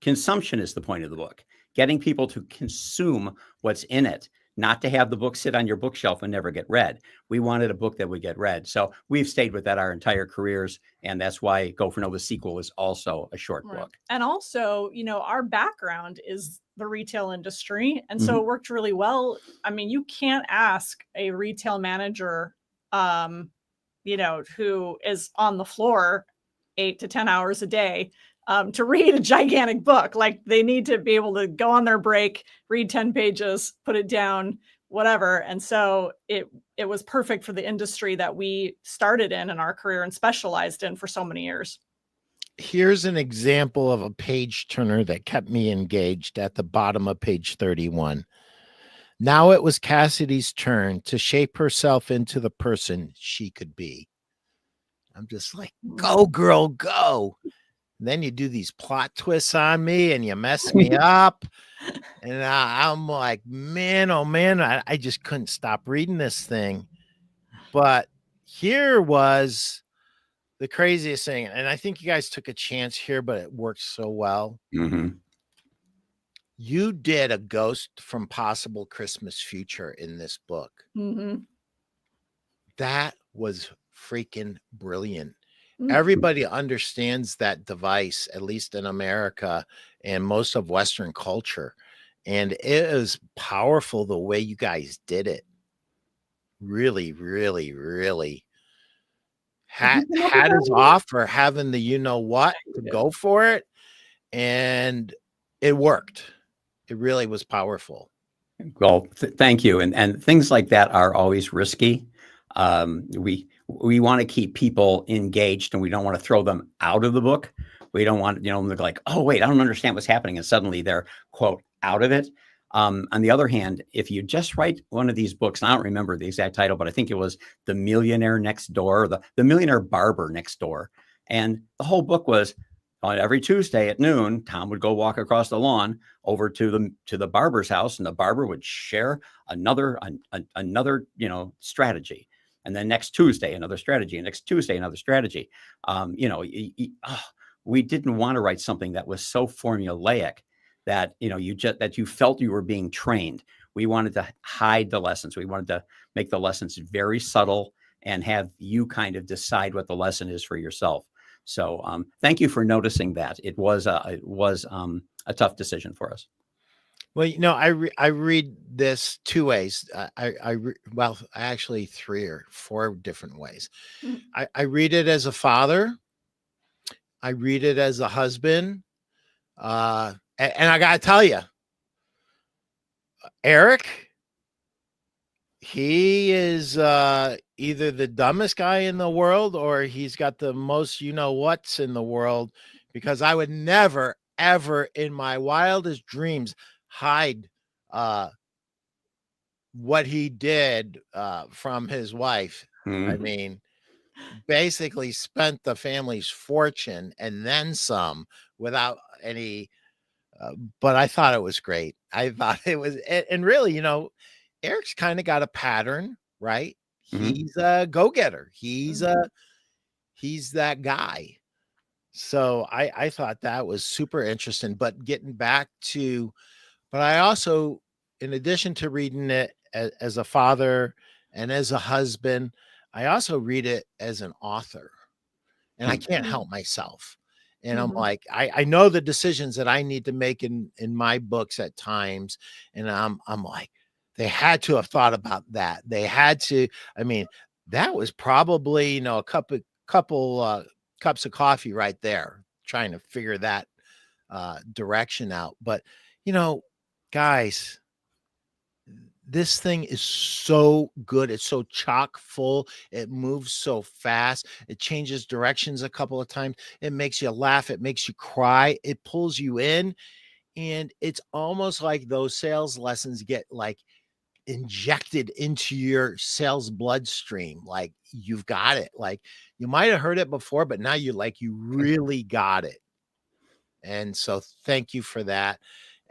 is the point of the book. Getting people to consume what's in it, not to have the book sit on your bookshelf and never get read. We wanted a book that would get read. So we've stayed with that our entire careers. And that's why Go for No, the sequel, is also a short book. And also, you know, our background is the retail industry. And so it worked really well. I mean, you can't ask a retail manager, you know, who is on the floor 8 to 10 hours a day to read a gigantic book. Like, they need to be able to go on their break, read 10 pages, put it down, whatever. And so it was perfect for the industry that we started in our career and specialized in for so many years. Here's an example of a page turner that kept me engaged at the bottom of page 31. Now it was Cassidy's turn to shape herself into the person she could be. I'm just like, go, girl, go. And then you do these plot twists on me and you mess me up. And I'm like, man, oh man, I just couldn't stop reading this thing. But here was the craziest thing. And I think you guys took a chance here, but it worked so well. You did a ghost from possible Christmas future in this book. That was freaking brilliant. Everybody understands that device, at least in America and most of Western culture. And it is powerful the way you guys did it. Really, really, really. Hat is off for having the you know what to go for it. And it worked. It really was powerful. Well, thank you. And things like that are always risky. We want to keep people engaged, and we don't want to throw them out of the book. We don't want, you know, them to like, oh, wait, I don't understand what's happening. And suddenly they're, quote, out of it. On the other hand, if you just write one of these books, and I don't remember the exact title, but I think it was The Millionaire Next Door, or the Millionaire Barber Next Door. And the whole book was, on every Tuesday at noon, Tom would go walk across the lawn over to the barber's house, and the barber would share another, you know, strategy. And then next Tuesday, another strategy, and next Tuesday, another strategy. You know, we didn't want to write something that was so formulaic that, you know, you felt you were being trained. We wanted to hide the lessons. We wanted to make the lessons very subtle and have you kind of decide what the lesson is for yourself. So thank you for noticing that. It was a tough decision for us. Well, you know, I read this two ways. Well, actually 3 or 4 different ways. I read it as a father. I read it as a husband. And I got to tell you, Eric, he is either the dumbest guy in the world or he's got the most you-know-whats in the world, because I would never, ever in my wildest dreams hide what he did from his wife. I mean, basically spent the family's fortune and then some without any, but I thought it was great. I thought it was, and really, you know, Eric's kind of got a pattern, right? He's a go-getter. He's that guy. So I thought that was super interesting. But getting back to, but I also, in addition to reading it as a father and as a husband, I also read it as an author, and I can't help myself. And I'm like, I know the decisions that I need to make in my books at times. And I'm like, they had to have thought about that. They had to, I mean, that was probably, you know, a couple cups of coffee right there, trying to figure that direction out. But, you know, guys, this thing is so good. It's so chock full. It moves so fast. It changes directions a couple of times. It makes you laugh. It makes you cry. It pulls you in. And it's almost like those sales lessons get like injected into your sales bloodstream. Like you've got it. Like you might have heard it before, but now you really got it. And so thank you for that.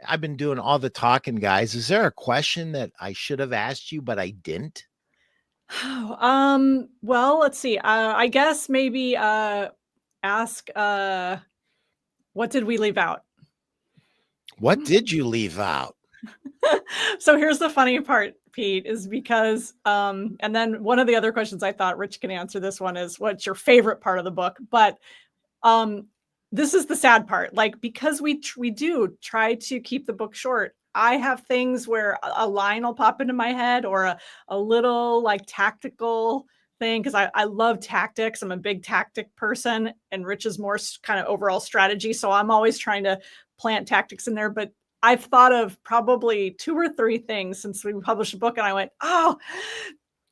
I've been doing all the talking, guys. Is there a question that I should have asked you, but I didn't? Well, let's see. I guess maybe ask what did we leave out? What did you leave out? So here's the funny part, Pete, is because and then one of the other questions I thought Rich can answer this one is what's your favorite part of the book? But this is the sad part. Like, because we do try to keep the book short, I have things where a line will pop into my head or a little like tactical thing, because I love tactics. I'm a big tactic person, and Rich is more kind of overall strategy. So I'm always trying to plant tactics in there. But I've thought of probably 2 or 3 things since we published a book, and I went, oh,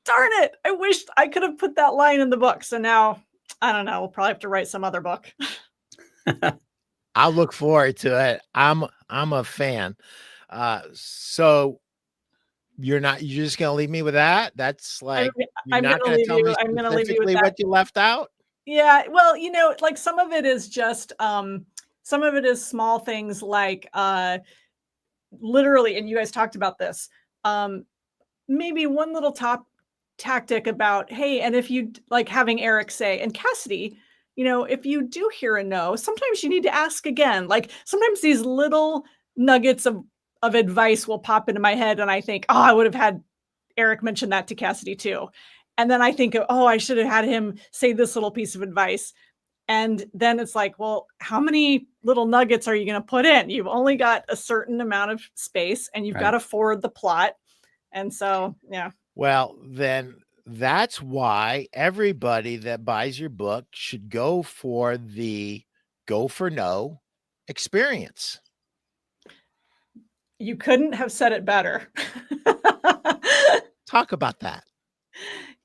darn it. I wish I could have put that line in the book. So now, I don't know, we'll probably have to write some other book. I'll look forward to it. I'm a fan. So you're just going to leave me with that? That's like, you're not going to tell me specifically what you left out? Yeah. Well, like some of it is just, some of it is small things like, literally, and you guys talked about this, maybe one little top tactic about, hey, and if you like having Eric say, and Cassidy, if you do hear a no, sometimes you need to ask again. Like sometimes these little nuggets of advice will pop into my head, and I think, oh, I would have had Eric mention that to Cassidy too. And then I think, oh, I should have had him say this little piece of advice. And then it's like, well, how many little nuggets are you going to put in? You've only got a certain amount of space, and you've got to forward the plot. And so, yeah. Well, then that's why everybody that buys your book should go for the Go for No experience. You couldn't have said it better. Talk about that.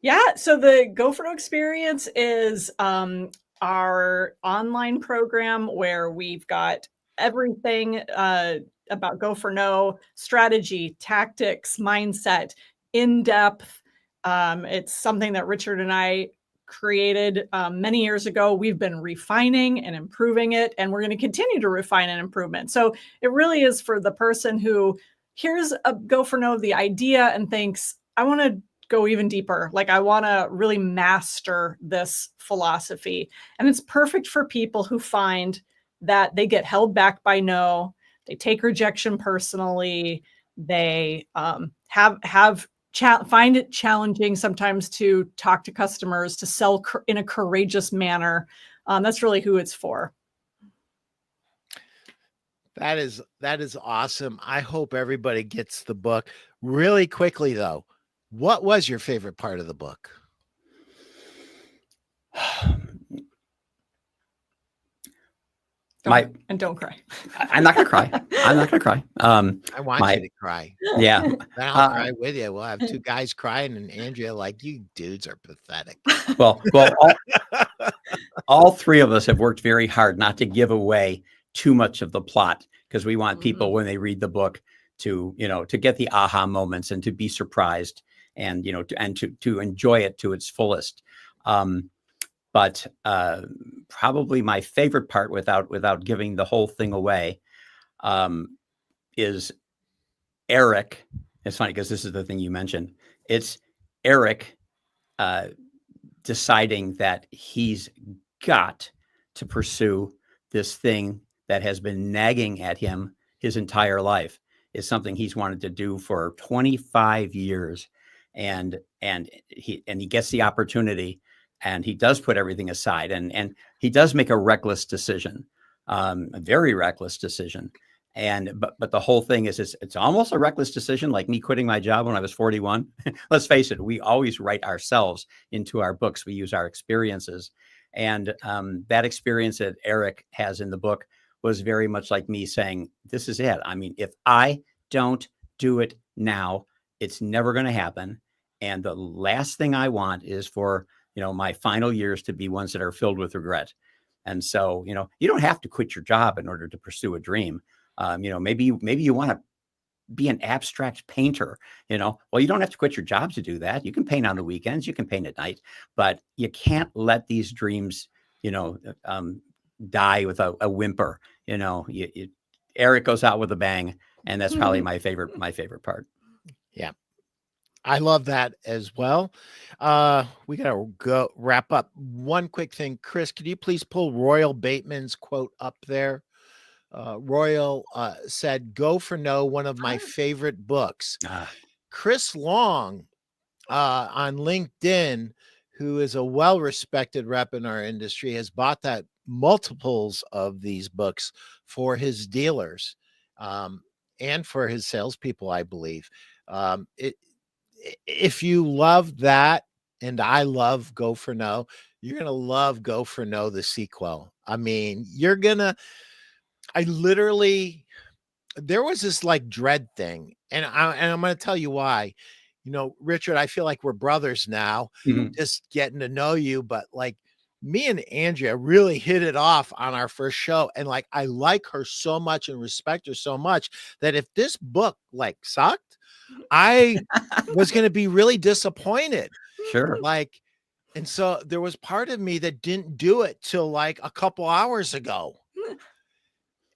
Yeah. So the Go for No experience is our online program where we've got everything about Go for No, strategy, tactics, mindset, in depth. It's something that Richard and I created many years ago. We've been refining and improving it, and we're going to continue to refine and improve it. So it really is for the person who hears a Go for No, the idea, and thinks, I want to go even deeper. Like, I want to really master this philosophy. And it's perfect for people who find that they get held back by no, they take rejection personally, they find it challenging sometimes to talk to customers, to sell in a courageous manner. That's really who it's for. That is awesome. I hope everybody gets the book. Really quickly though, what was your favorite part of the book? Don't cry. I'm not gonna cry. I'm not gonna cry. I want you to cry. Yeah. I'll cry with you. We'll have 2 guys crying, and Andrea like, you dudes are pathetic. Well, all 3 of us have worked very hard not to give away too much of the plot, because we want people when they read the book to get the aha moments and to be surprised and to enjoy it to its fullest. But probably my favorite part, without giving the whole thing away, is Eric. It's funny because this is the thing you mentioned. It's Eric deciding that he's got to pursue this thing that has been nagging at him his entire life. Is something he's wanted to do for 25 years. And he gets the opportunity, and he does put everything aside, and he does make a reckless decision, a very reckless decision. But the whole thing is it's almost a reckless decision, like me quitting my job when I was 41. Let's face it, we always write ourselves into our books. We use our experiences, and that experience that Eric has in the book was very much like me saying, this is it. I mean, if I don't do it now, it's never going to happen. And the last thing I want is for, my final years to be ones that are filled with regret. And so, you don't have to quit your job in order to pursue a dream. Maybe you want to be an abstract painter, well, you don't have to quit your job to do that. You can paint on the weekends, you can paint at night, but you can't let these dreams, die with a whimper. Eric goes out with a bang. And that's probably my favorite part. Yeah. I love that as well. We got to go wrap up. One quick thing, Chris, could you please pull Royal Bateman's quote up there? Royal said, "Go for No, one of my favorite books." Chris Long on LinkedIn, who is a well-respected rep in our industry, has bought that multiples of these books for his dealers and for his salespeople, I believe. If you love that, and I love Go for No, you're going to love Go for No, the sequel. I mean, there was this like dread thing, and I'm going to tell you why. Richard, I feel like we're brothers now, just getting to know you, but like me and Andrea really hit it off on our first show. And like, I like her so much and respect her so much that if this book like sucked, I was going to be really disappointed. Sure. Like, and so there was part of me that didn't do it till like a couple hours ago.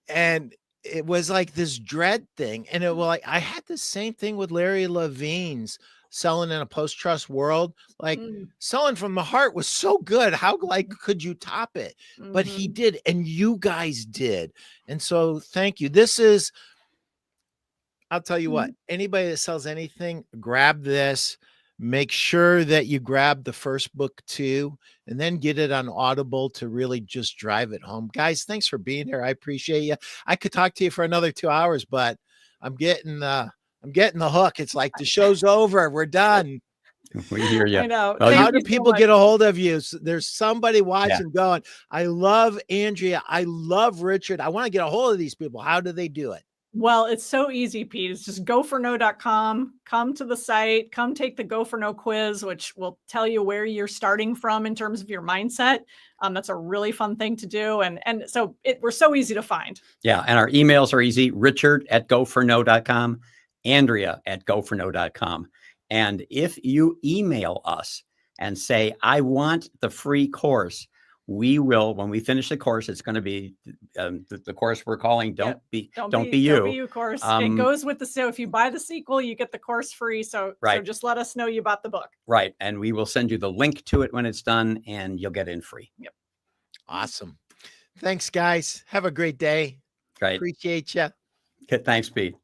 And it was like this dread thing. And it was like, I had the same thing with Larry Levine's Selling in a Post-Trust World. Like Selling from the Heart was so good. How like could you top it? But he did, and you guys did. And so thank you. I'll tell you what, anybody that sells anything, grab this. Make sure that you grab the first book too, and then get it on Audible to really just drive it home. Guys, thanks for being here. I appreciate you. I could talk to you for another 2 hours, but I'm getting the hook. It's like the show's over. We're done. We hear you. I know. Well, how do people get a hold of you? There's somebody watching going, I love Andrea. I love Richard. I want to get a hold of these people. How do they do it? Well, it's so easy, Pete. It's just goforno.com. Come to the site. Come take the Go for No quiz, which will tell you where you're starting from in terms of your mindset. That's a really fun thing to do. And so we're so easy to find. Yeah. And our emails are easy. Richard@goforno.com, Andrea@goforno.com. And if you email us and say, I want the free course, we will, when we finish the course, it's going to be the course we're calling Don't Be You. Don't Be You course. It goes with so if you buy the sequel, you get the course free. So just let us know you bought the book. Right. And we will send you the link to it when it's done, and you'll get in free. Yep. Awesome. Thanks, guys. Have a great day. Right. Appreciate you. Okay, thanks, Pete.